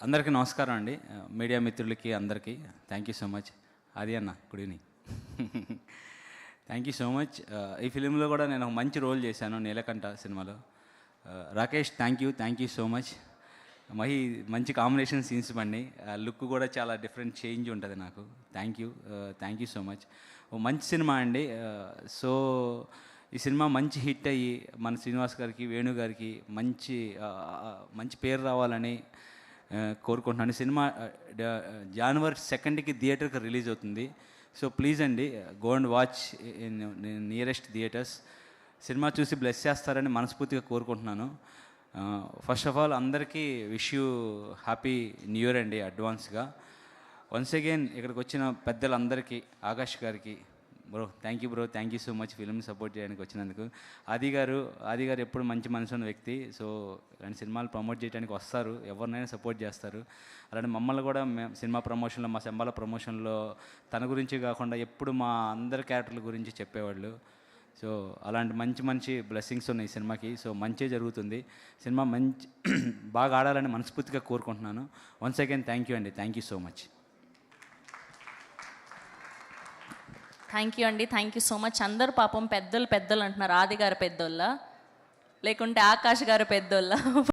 అందరికీ నమస్కారం అండి. మీడియా మిత్రులకి అందరికీ థ్యాంక్ యూ సో మచ్. అది అన్న good evening. Thank you so much. ఈ ఫిలింలో కూడా నేను ఒక మంచి రోల్ చేశాను నీలకంఠ సినిమాలో. Rakesh thank you so much. Mahi మంచి కాంబినేషన్ సీన్స్ బండి, లుక్ కూడా చాలా డిఫరెంట్ చేంజ్ ఉంటుంది నాకు. Thank you so much. ఓ మంచి సినిమా అండి. సో ఈ సినిమా మంచి హిట్ అయ్యి మన శ్రీనివాస్ గారికి, వేణు గారికి మంచి పేరు రావాలని కోరుకుంటున్నాను. సినిమా జనవరి 2కి థియేటర్కి రిలీజ్ అవుతుంది. సో ప్లీజ్ అండి, go and watch in nearest theatres. Cinema చూసి బ్లెస్ చేస్తారని మనస్ఫూర్తిగా కోరుకుంటున్నాను. ఫస్ట్ ఆఫ్ ఆల్ అందరికీ wish you happy new year అండి అడ్వాన్స్గా. వన్స్ అగైన్ ఇక్కడికి వచ్చిన పెద్దలందరికీ, ఆకాష్ గారికి thank you so much film support చేయడానికి వచ్చినందుకు. ఆది గారు ఎప్పుడు మంచి మనసు ఉన్న వ్యక్తి. సో ఇలాంటి సినిమాలు ప్రమోట్ చేయడానికి వస్తారు, ఎవరినైనా సపోర్ట్ చేస్తారు. అలాంటి మమ్మల్ని కూడా సినిమా ప్రమోషన్లో, మా శంబాల ప్రమోషన్లో తన గురించి కాకుండా ఎప్పుడు మా అందరి క్యారెక్టర్ల గురించి చెప్పేవాళ్ళు. సో అలాంటి మంచి బ్లెస్సింగ్స్ ఉన్నాయి ఈ సినిమాకి. సో మంచి జరుగుతుంది. సినిమా బాగా ఆడాలని మనస్ఫూర్తిగా కోరుకుంటున్నాను. Once again thank you so much. Thank you so much. అందరు పాపం పెద్దలు అంటున్నారు. ఆది గారు పెద్దోళ్ళ లేకుంటే ఆకాష్ గారు పెద్దోళ్ళ?